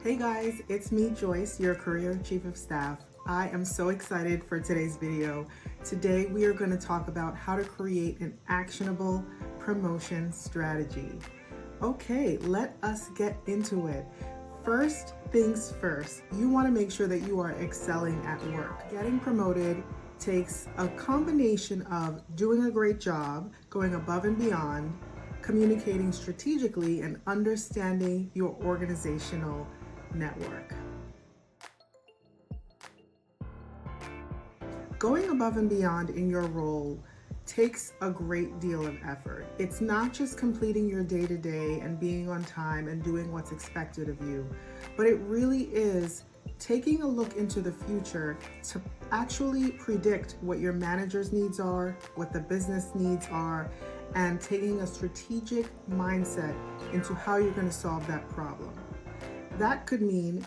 Hey guys, it's me, Joyce, your Career Chief of Staff. I am so excited for today's video. Today we are going to talk about how to create an actionable promotion strategy. Okay, let us get into it. First things first, you want to make sure that you are excelling at work. Getting promoted takes a combination of doing a great job, going above and beyond, communicating strategically, and understanding your organizational network. Going above and beyond in your role takes a great deal of effort. It's not just completing your day-to-day and being on time and doing what's expected of you, but it really is taking a look into the future to actually predict what your manager's needs are, what the business needs are, and taking a strategic mindset into how you're going to solve that problem. That could mean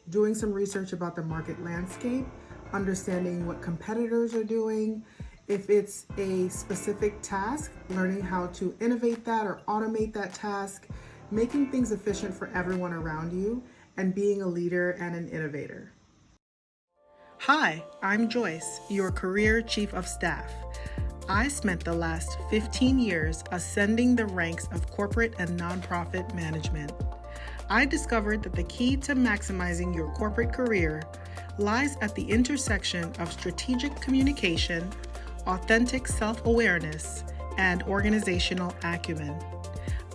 doing some research about the market landscape, understanding what competitors are doing. If it's a specific task, learning how to innovate that or automate that task, making things efficient for everyone around you, and being a leader and an innovator. Hi, I'm Joyce, your Career Chief of Staff. I spent the last 15 years ascending the ranks of corporate and nonprofit management. I discovered that the key to maximizing your corporate career lies at the intersection of strategic communication, authentic self-awareness, and organizational acumen.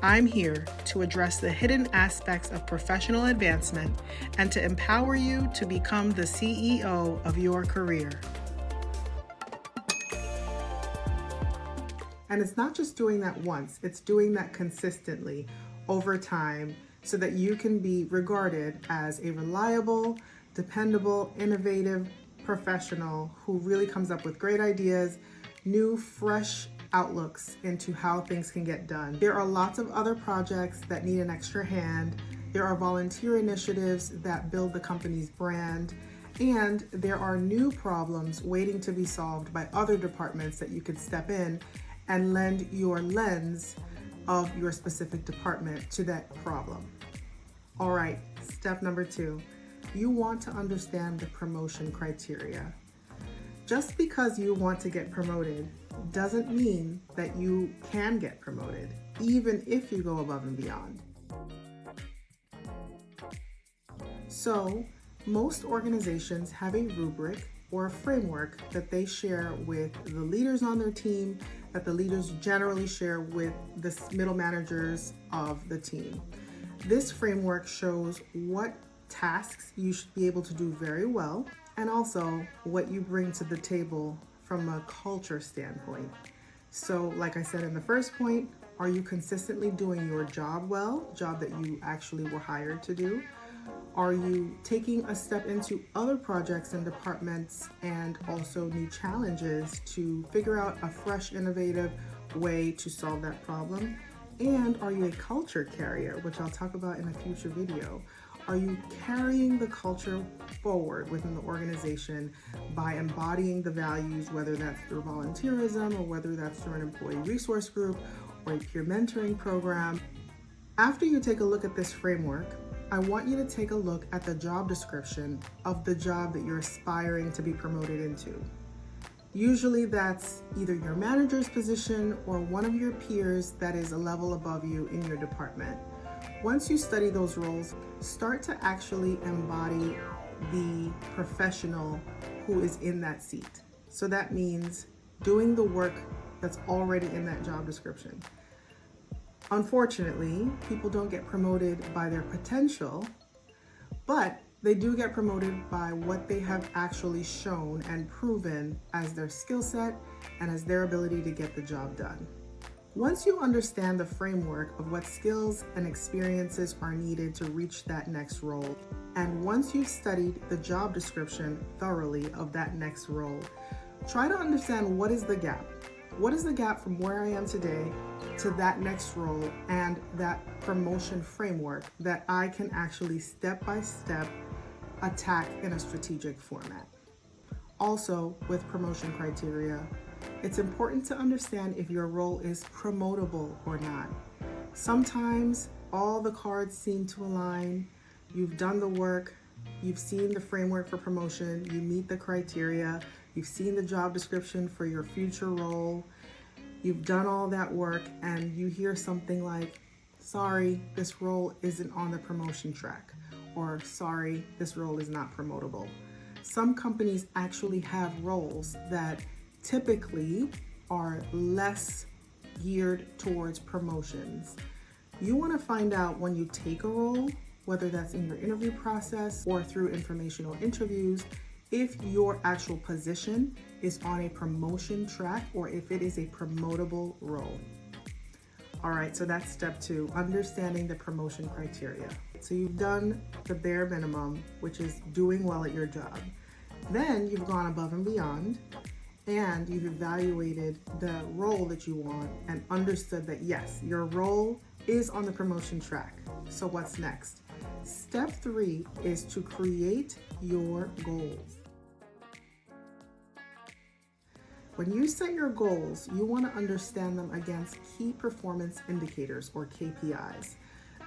I'm here to address the hidden aspects of professional advancement and to empower you to become the CEO of your career. And it's not just doing that once, it's doing that consistently over time so that you can be regarded as a reliable, dependable, innovative professional who really comes up with great ideas, new, fresh outlooks into how things can get done. There are lots of other projects that need an extra hand. There are volunteer initiatives that build the company's brand. And there are new problems waiting to be solved by other departments that you could step in and lend your lens of your specific department to that problem. All right, step number 2, you want to understand the promotion criteria. Just because you want to get promoted doesn't mean that you can get promoted, even if you go above and beyond. So, most organizations have a rubric or a framework that they share with the leaders on their team, that the leaders generally share with the middle managers of the team. This framework shows what tasks you should be able to do very well, and also what you bring to the table from a culture standpoint. So, like I said in the first point, are you consistently doing your job well, job that you actually were hired to do? Are you taking a step into other projects and departments and also new challenges to figure out a fresh, innovative way to solve that problem? And are you a culture carrier, which I'll talk about in a future video? Are you carrying the culture forward within the organization by embodying the values, whether that's through volunteerism or whether that's through an employee resource group or a peer mentoring program? After you take a look at this framework, I want you to take a look at the job description of the job that you're aspiring to be promoted into. Usually that's either your manager's position or one of your peers that is a level above you in your department. Once you study those roles, start to actually embody the professional who is in that seat. So that means doing the work that's already in that job description. Unfortunately, people don't get promoted by their potential, but they do get promoted by what they have actually shown and proven as their skill set and as their ability to get the job done. Once you understand the framework of what skills and experiences are needed to reach that next role, and once you've studied the job description thoroughly of that next role, try to understand what is the gap. What is the gap from where I am today to that next role and that promotion framework that I can actually step by step attack in a strategic format? Also, with promotion criteria, it's important to understand if your role is promotable or not. Sometimes all the cards seem to align. You've done the work, you've seen the framework for promotion, you meet the criteria, you've seen the job description for your future role, you've done all that work, and you hear something like, sorry, this role isn't on the promotion track, or sorry, this role is not promotable. Some companies actually have roles that typically are less geared towards promotions. You want to find out when you take a role, whether that's in your interview process or through informational interviews, if your actual position is on a promotion track or if it is a promotable role. All right, so that's step 2, understanding the promotion criteria. So you've done the bare minimum, which is doing well at your job. Then you've gone above and beyond, and you've evaluated the role that you want and understood that yes, your role is on the promotion track. So what's next? Step 3 is to create your goals. When you set your goals, you want to understand them against key performance indicators or KPIs.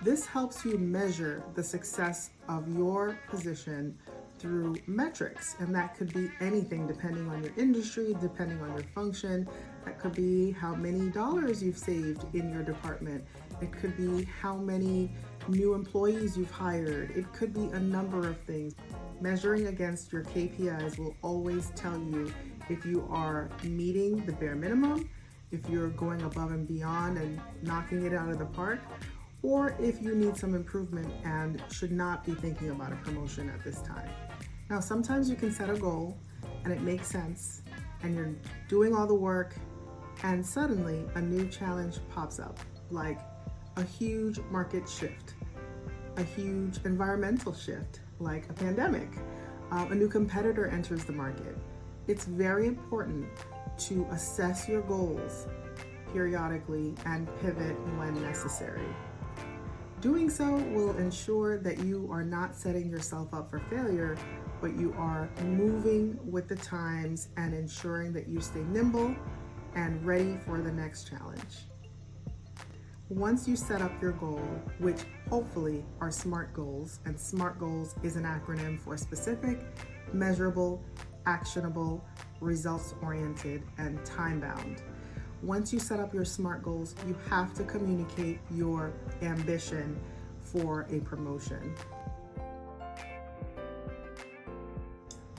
This helps you measure the success of your position through metrics, and that could be anything depending on your industry, depending on your function. That could be how many dollars you've saved in your department. It could be how many new employees you've hired. It could be a number of things. Measuring against your KPIs will always tell you if you are meeting the bare minimum, if you're going above and beyond and knocking it out of the park, or if you need some improvement and should not be thinking about a promotion at this time. Now, sometimes you can set a goal and it makes sense and you're doing all the work and suddenly a new challenge pops up, like a huge market shift, a huge environmental shift, like a pandemic, a new competitor enters the market. It's very important to assess your goals periodically and pivot when necessary. Doing so will ensure that you are not setting yourself up for failure, but you are moving with the times and ensuring that you stay nimble and ready for the next challenge. Once you set up your goal, which hopefully are SMART goals, and SMART goals is an acronym for specific, measurable, actionable, results-oriented, and time-bound. Once you set up your SMART goals, you have to communicate your ambition for a promotion.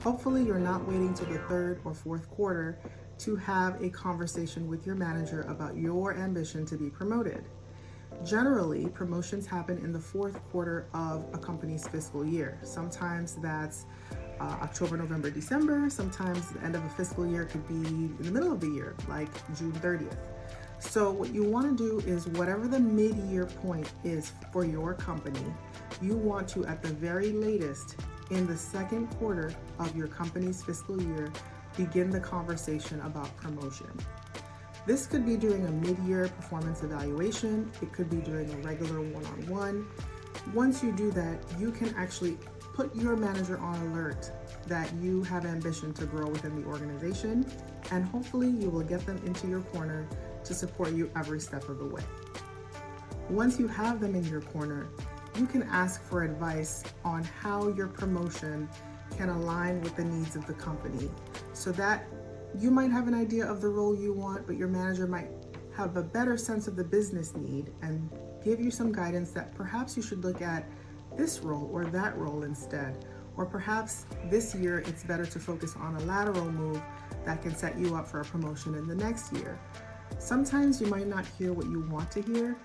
Hopefully, you're not waiting till the 3rd or 4th quarter to have a conversation with your manager about your ambition to be promoted. Generally, promotions happen in the 4th quarter of a company's fiscal year. Sometimes that's October, November, December. Sometimes the end of a fiscal year could be in the middle of the year, like June 30th. So what you want to do is whatever the mid-year point is for your company, you want to, at the very latest, in the 2nd quarter of your company's fiscal year, begin the conversation about promotion. This could be during a mid-year performance evaluation. It could be during a regular one-on-one. Once you do that, you can actually put your manager on alert that you have ambition to grow within the organization, and hopefully you will get them into your corner to support you every step of the way. Once you have them in your corner, you can ask for advice on how your promotion can align with the needs of the company, so that you might have an idea of the role you want, but your manager might have a better sense of the business need and give you some guidance that perhaps you should look at this role or that role instead. Or perhaps this year it's better to focus on a lateral move that can set you up for a promotion in the next year. Sometimes you might not hear what you want to hear,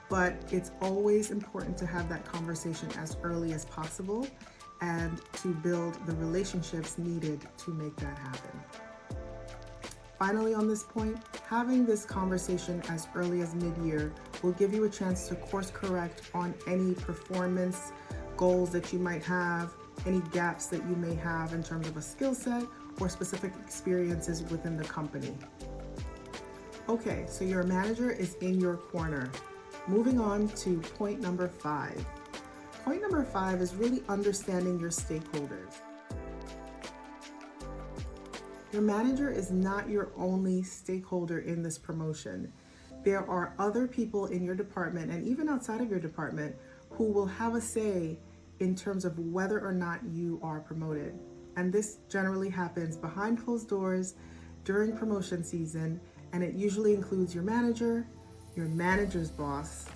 but it's always important to have that conversation as early as possible and to build the relationships needed to make that happen. Finally, on this point, having this conversation as early as mid-year will give you a chance to course correct on any performance goals that you might have, any gaps that you may have in terms of a skill set or specific experiences within the company. Okay, so your manager is in your corner. Moving on to point number 5. Point number 5 is really understanding your stakeholders. Your manager is not your only stakeholder in this promotion. There are other people in your department and even outside of your department who will have a say in terms of whether or not you are promoted. And this generally happens behind closed doors during promotion season, and it usually includes your manager's boss,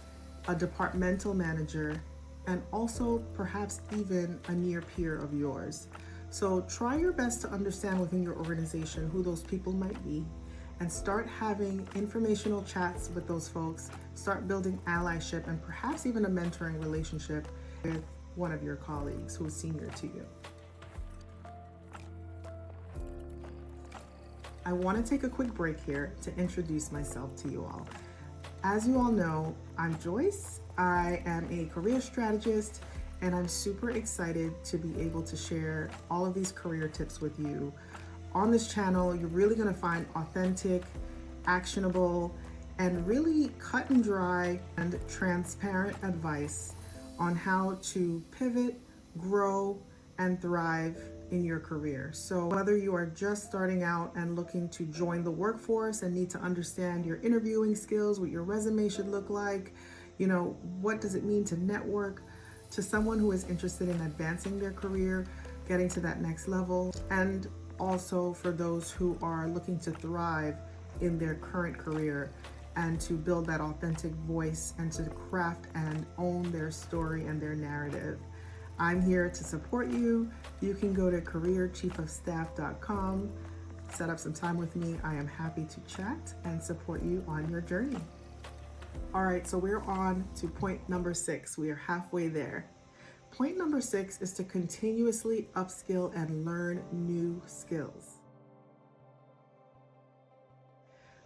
a departmental manager, and also perhaps even a near peer of yours. So try your best to understand within your organization who those people might be and start having informational chats with those folks. Start building allyship and perhaps even a mentoring relationship with one of your colleagues who is senior to you. I want to take a quick break here to introduce myself to you all. As you all know, I'm Joyce. I am a career strategist, and I'm super excited to be able to share all of these career tips with you. On this channel, you're really going to find authentic, actionable, and really cut and dry and transparent advice on how to pivot, grow, and thrive in your career. So whether you are just starting out and looking to join the workforce and need to understand your interviewing skills, what your resume should look like, what does it mean to network, to someone who is interested in advancing their career, getting to that next level, and also for those who are looking to thrive in their current career and to build that authentic voice and to craft and own their story and their narrative. I'm here to support you. You can go to careerchiefofstaff.com, set up some time with me. I am happy to chat and support you on your journey. All right, so we're on to point number 6. We are halfway there. Point number 6 is to continuously upskill and learn new skills.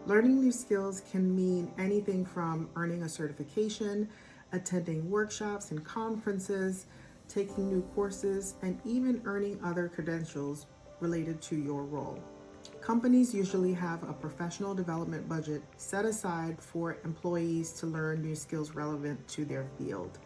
Learning new skills can mean anything from earning a certification, attending workshops and conferences, taking new courses, and even earning other credentials related to your role. Companies usually have a professional development budget set aside for employees to learn new skills relevant to their field.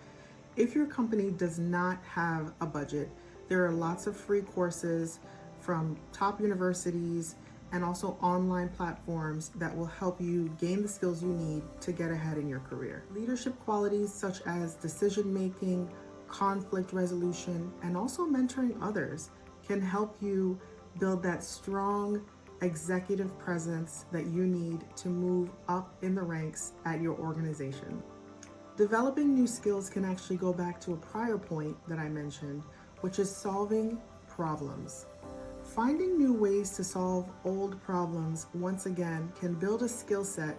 If your company does not have a budget, there are lots of free courses from top universities and also online platforms that will help you gain the skills you need to get ahead in your career. Leadership qualities such as decision making, conflict resolution, and also mentoring others can help you build that strong executive presence that you need to move up in the ranks at your organization. Developing new skills can actually go back to a prior point that I mentioned, which is solving problems. Finding new ways to solve old problems, once again, can build a skill set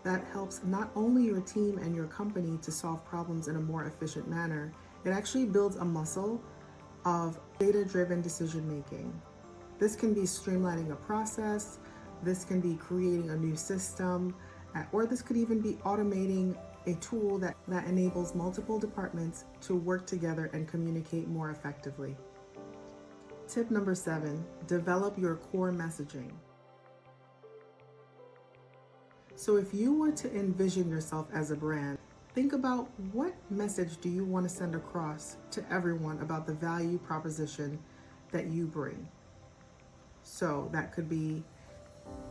that helps not only your team and your company to solve problems in a more efficient manner, it actually builds a muscle of data-driven decision making. This can be streamlining a process, this can be creating a new system, or this could even be automating a tool that enables multiple departments to work together and communicate more effectively. Tip number 7, develop your core messaging. So if you were to envision yourself as a brand, think about what message do you want to send across to everyone about the value proposition that you bring. So that could be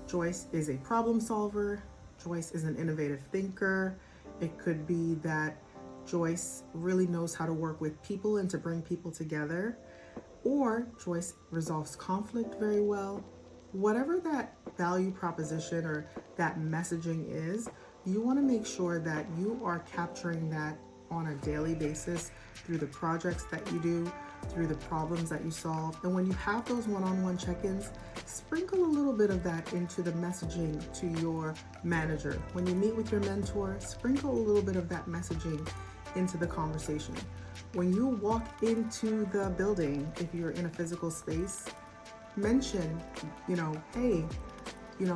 Joyce is a problem solver, Joyce is an innovative thinker. It could be that Joyce really knows how to work with people and to bring people together, or Joyce resolves conflict very well. Whatever that value proposition or that messaging is, you want to make sure that you are capturing that on a daily basis through the projects that you do, through the problems that you solve. And when you have those one-on-one check-ins, sprinkle a little bit of that into the messaging to your manager. When you meet with your mentor, sprinkle a little bit of that messaging into the conversation. When you walk into the building, if you're in a physical space, mention, hey,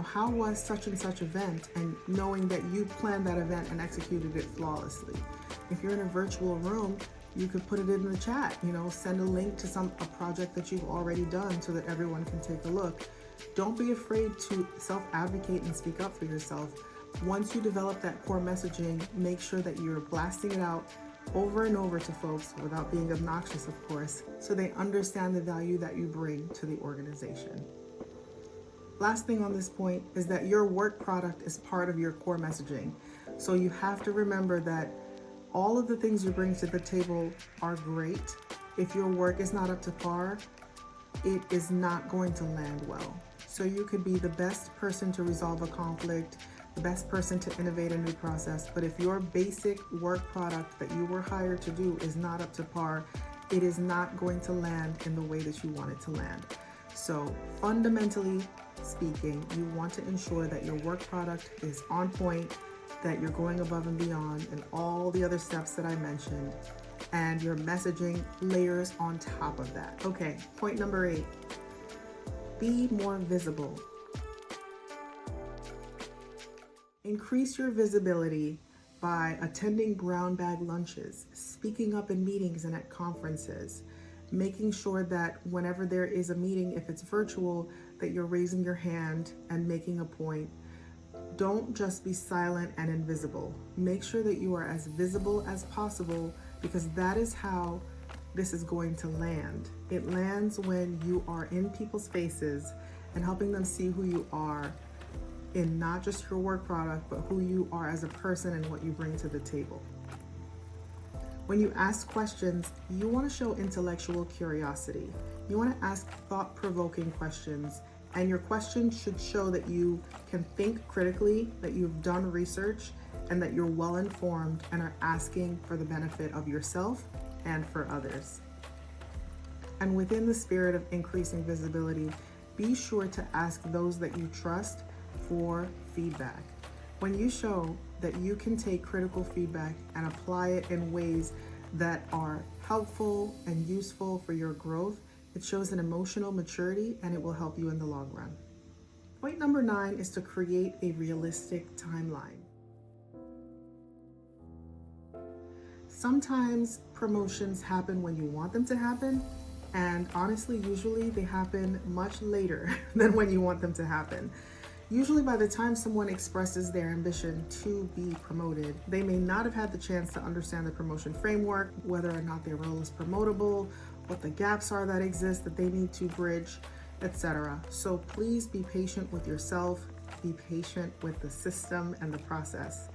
how was such and such event, and knowing that you planned that event and executed it flawlessly. If you're in a virtual room, you could put it in the chat, send a link to a project that you've already done so that everyone can take a look. Don't be afraid to self-advocate and speak up for yourself. Once you develop that core messaging, make sure that you're blasting it out over and over to folks without being obnoxious, of course, so they understand the value that you bring to the organization. Last thing on this point is that your work product is part of your core messaging. So you have to remember that all of the things you bring to the table are great. If your work is not up to par, it is not going to land well. So you could be the best person to resolve a conflict, the best person to innovate a new process, but if your basic work product that you were hired to do is not up to par, it is not going to land in the way that you want it to land. So fundamentally speaking, you want to ensure that your work product is on point, that you're going above and beyond and all the other steps that I mentioned, and your messaging layers on top of that. Okay, point number 8, be more visible. Increase your visibility by attending brown bag lunches, speaking up in meetings and at conferences, making sure that whenever there is a meeting, if it's virtual, that you're raising your hand and making a point. Don't just be silent and invisible. Make sure that you are as visible as possible, because that is how this is going to land. It lands when you are in people's faces and helping them see who you are in not just your work product, but who you are as a person and what you bring to the table. When you ask questions, you want to show intellectual curiosity. You want to ask thought-provoking questions, and your questions should show that you can think critically, that you've done research, and that you're well informed and are asking for the benefit of yourself and for others. And within the spirit of increasing visibility, be sure to ask those that you trust for feedback. When you show that you can take critical feedback and apply it in ways that are helpful and useful for your growth, it shows an emotional maturity and it will help you in the long run. Point number 9 is to create a realistic timeline. Sometimes promotions happen when you want them to happen, and honestly, usually they happen much later than when you want them to happen. Usually by the time someone expresses their ambition to be promoted, they may not have had the chance to understand the promotion framework, whether or not their role is promotable, what the gaps are that exist that they need to bridge, etc. So please be patient with yourself, be patient with the system and the process.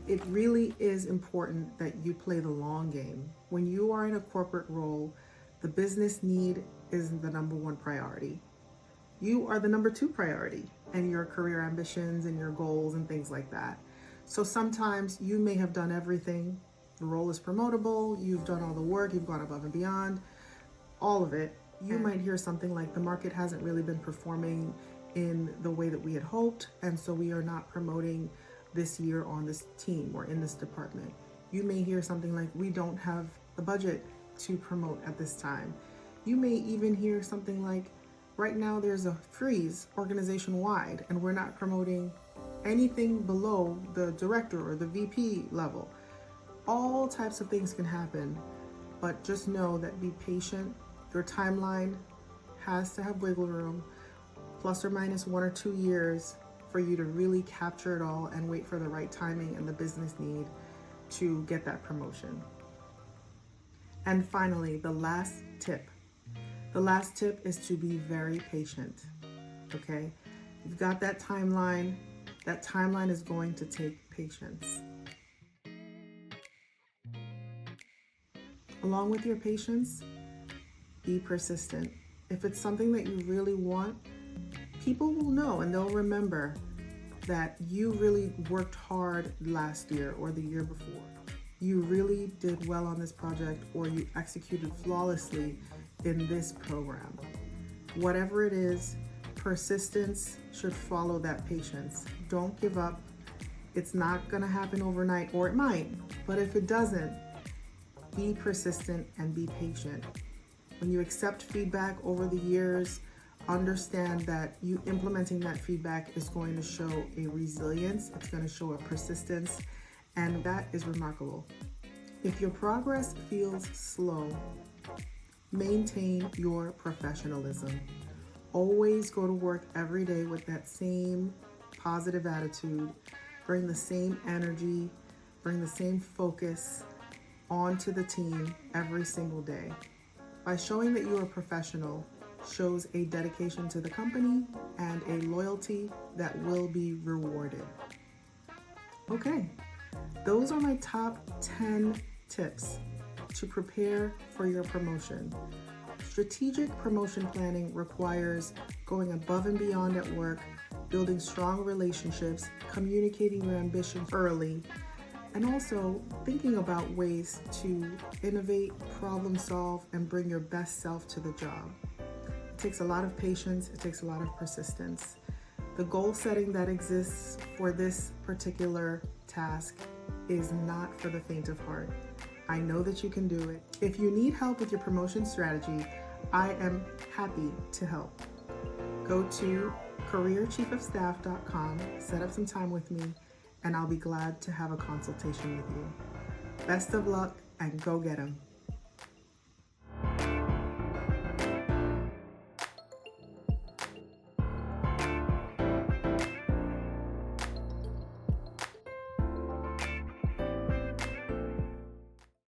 It really is important that you play the long game. When you are in a corporate role, the business need is the number 1 priority. You are the number 2 priority, and your career ambitions and your goals and things like that. So sometimes you may have done everything. The role is promotable, you've done all the work, you've gone above and beyond, all of it. You might hear something like the market hasn't really been performing in the way that we had hoped, and so we are not promoting this year on this team or in this department. You may hear something like we don't have the budget to promote at this time. You may even hear something like right now there's a freeze organization-wide and we're not promoting anything below the director or the VP level. All types of things can happen, but just know that be patient. Your timeline has to have wiggle room, plus or minus 1 or 2 years for you to really capture it all and wait for the right timing and the business need to get that promotion. And finally, the last tip. The last tip is to be very patient, okay? You've got that timeline. That timeline is going to take patience. Along with your patience, be persistent. If it's something that you really want, people will know and they'll remember that you really worked hard last year or the year before. You really did well on this project, or you executed flawlessly in this program. Whatever it is, persistence should follow that patience. Don't give up. It's not gonna happen overnight, or it might, but if it doesn't, be persistent and be patient. When you accept feedback over the years, understand that you implementing that feedback is going to show a resilience, it's going to show a persistence, and that is remarkable. If your progress feels slow, maintain your professionalism. Always go to work every day with that same positive attitude, bring the same energy, bring the same focus onto the team every single day. By showing that you are professional shows a dedication to the company and a loyalty that will be rewarded. Okay, Those are my top 10 tips to prepare for your promotion. Strategic promotion planning requires going above and beyond at work, building strong relationships, communicating your ambition early, and also thinking about ways to innovate, problem solve, and bring your best self to the job. It takes a lot of patience, it takes a lot of persistence. The goal setting that exists for this particular task is not for the faint of heart. I know that you can do it. If you need help with your promotion strategy, I am happy to help. Go to careerchiefofstaff.com, set up some time with me, and I'll be glad to have a consultation with you. Best of luck and go get 'em.